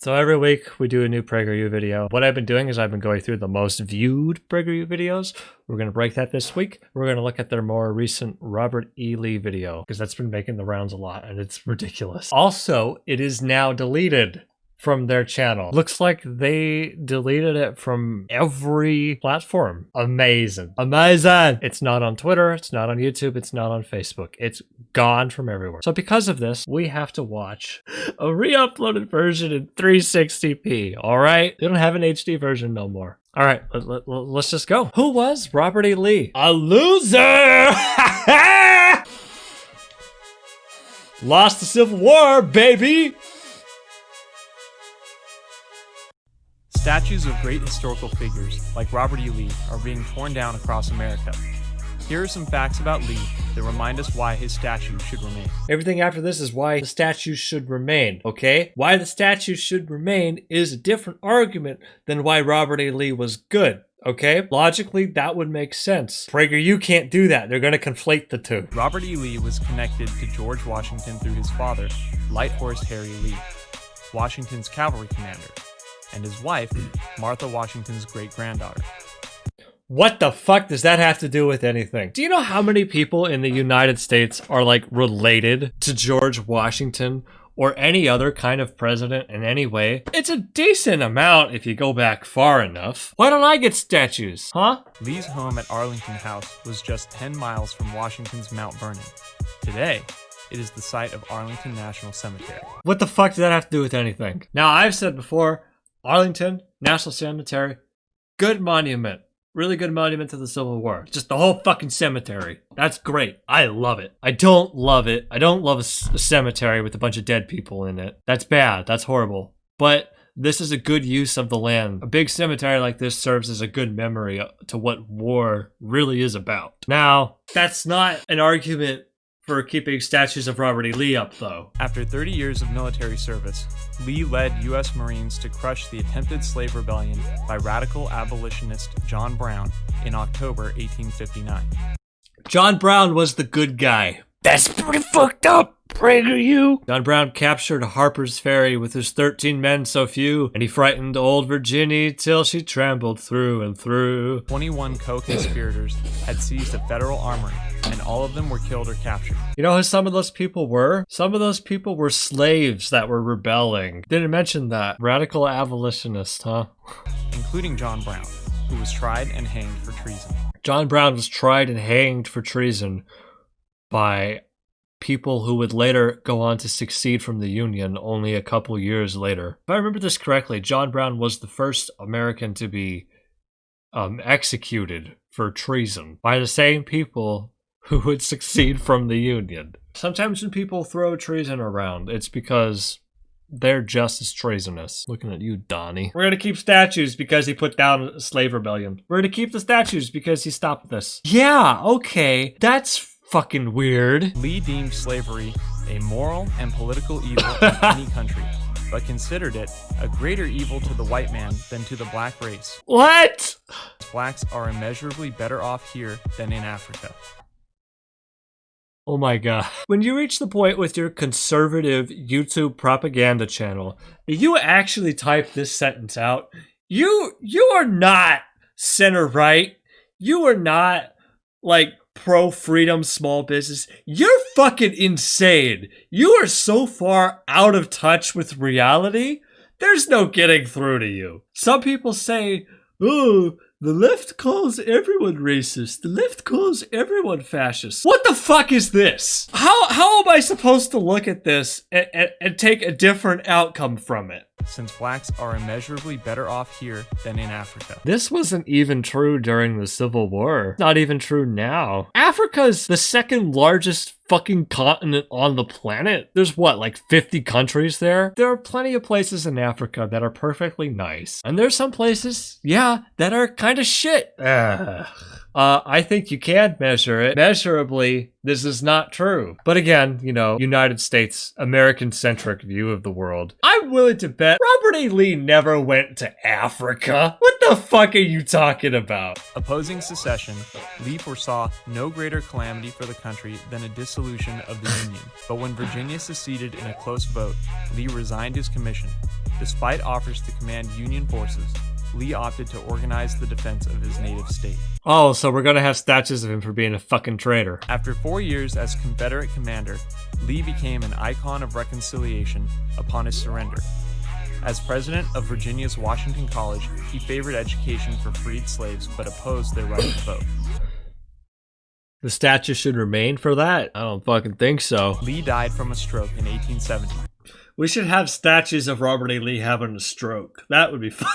So every week we do a new PragerU video. What I've been doing is I've been going through the most viewed PragerU videos. We're going to break that this week. We're going to look at their more recent Robert E. Lee video because that's been making the rounds a lot and it's ridiculous. Also, it is now deleted from their channel. Looks like they deleted it from every platform. Amazing. Amazing! It's not on Twitter, it's not on YouTube, it's not on Facebook. It's gone from everywhere. So because of this, we have to watch a re-uploaded version in 360p, alright? They don't have an HD version no more. Alright, let's just go. Who was Robert E. Lee? A loser! Lost the Civil War, baby! Statues of great historical figures, like Robert E. Lee, are being torn down across America. Here are some facts about Lee that remind us why his statue should remain. Everything after this is why the statue should remain, okay? Why the statue should remain is a different argument than why Robert E. Lee was good, okay? Logically, that would make sense. PragerU can't do that. They're gonna conflate the two. Robert E. Lee was connected to George Washington through his father, Light Horse Harry Lee, Washington's cavalry commander, and his wife, Martha Washington's great-granddaughter. What the fuck does that have to do with anything? Do you know how many people in the United States are like related to George Washington or any other kind of president in any way? It's a decent amount if you go back far enough. Why don't I get statues, huh? Lee's home at Arlington House was just 10 miles from Washington's Mount Vernon. Today, it is the site of Arlington National Cemetery. What the fuck does that have to do with anything? Now, I've said before, Arlington National Cemetery, good monument. Really good monument to the Civil War. Just the whole fucking cemetery. That's great. I love it. I don't love it. I don't love a cemetery with a bunch of dead people in it. That's bad. That's horrible. But this is a good use of the land. A big cemetery like this serves as a good memory to what war really is about. Now, that's not an argument for keeping statues of Robert E. Lee up, though. After 30 years of military service, Lee led U.S. Marines to crush the attempted slave rebellion by radical abolitionist John Brown in October 1859. John Brown was the good guy. That's pretty fucked up, PragerU. John Brown captured Harper's Ferry with his 13 men so few, and he frightened old Virginia till she trembled through and through. 21 co-conspirators had seized a federal armory, and all of them were killed or captured. You know who some of those people were? Some of those people were slaves that were rebelling. Didn't mention that. Radical abolitionists, huh? Including John Brown, who was tried and hanged for treason. John Brown was tried and hanged for treason by people who would later go on to succeed from the Union only a couple years later. If I remember this correctly, John Brown was the first American to be executed for treason by the same people who would succeed from the Union. Sometimes when people throw treason around, it's because they're just as treasonous. Looking at you, Donnie. We're gonna keep statues because he put down a slave rebellion. We're gonna keep the statues because he stopped this. Yeah, okay, that's fucking weird. Lee deemed slavery a moral and political evil in any country, but considered it a greater evil to the white man than to the black race. What? Blacks are immeasurably better off here than in Africa. Oh my god. When you reach the point with your conservative YouTube propaganda channel, you actually type this sentence out. You are not center-right. You are not, like, pro-freedom small business. You're fucking insane. You are so far out of touch with reality, there's no getting through to you. Some people say, oh, the left calls everyone racist. The left calls everyone fascist. What the fuck is this? How am I supposed to look at this and take a different outcome from it? Since blacks are immeasurably better off here than in Africa. This wasn't even true during the Civil War. Not even true now. Africa's the second largest fucking continent on the planet. There's what, like 50 countries there? There are plenty of places in Africa that are perfectly nice. And there's some places, yeah, that are kind of shit. I think you can measure it. Measurably, this is not true. But again, you know, United States, American-centric view of the world. I'm willing to bet Robert E. Lee never went to Africa. What the fuck are you talking about? Opposing secession, Lee foresaw no greater calamity for the country than a dissolution of the Union. But when Virginia seceded in a close vote, Lee resigned his commission, Despite offers to command Union forces, Lee opted to organize the defense of his native state. Oh, so we're gonna have statues of him for being a fucking traitor. After 4 years as Confederate commander, Lee became an icon of reconciliation upon his surrender. As president of Virginia's Washington College, he favored education for freed slaves but opposed their right to vote. The statue should remain for that? I don't fucking think so. Lee died from a stroke in 1870. We should have statues of Robert E. Lee having a stroke. That would be funny.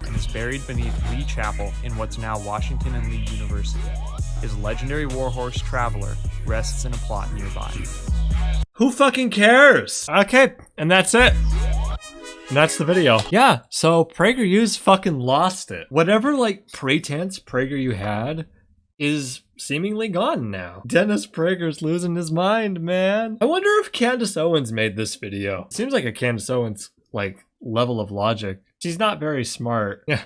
And is buried beneath Lee Chapel in what's now Washington and Lee University. His legendary warhorse Traveler rests in a plot nearby. Who fucking cares? Okay, and that's it. And that's the video. Yeah, so PragerU's fucking lost it. Whatever, like, pretense PragerU had is seemingly gone now. Dennis Prager's losing his mind, man. I wonder if Candace Owens made this video. Seems like a Candace Owens, like, level of logic. She's not very smart. Yeah,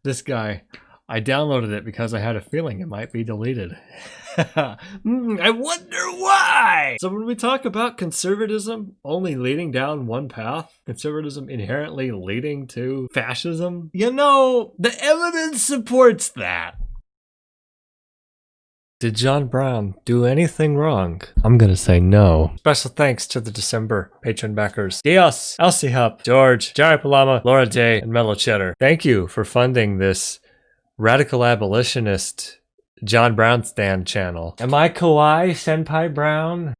this guy. I downloaded it because I had a feeling it might be deleted. I wonder why! So when we talk about conservatism only leading down one path, conservatism inherently leading to fascism, you know, the evidence supports that. Did John Brown do anything wrong? I'm gonna say no. Special thanks to the December patron backers. Dios, Elsie Hupp, George, Jerry Palama, Laura Day, and Mellow Cheddar. Thank you for funding this radical abolitionist John Brown Stan channel. Am I Kawaii Senpai Brown?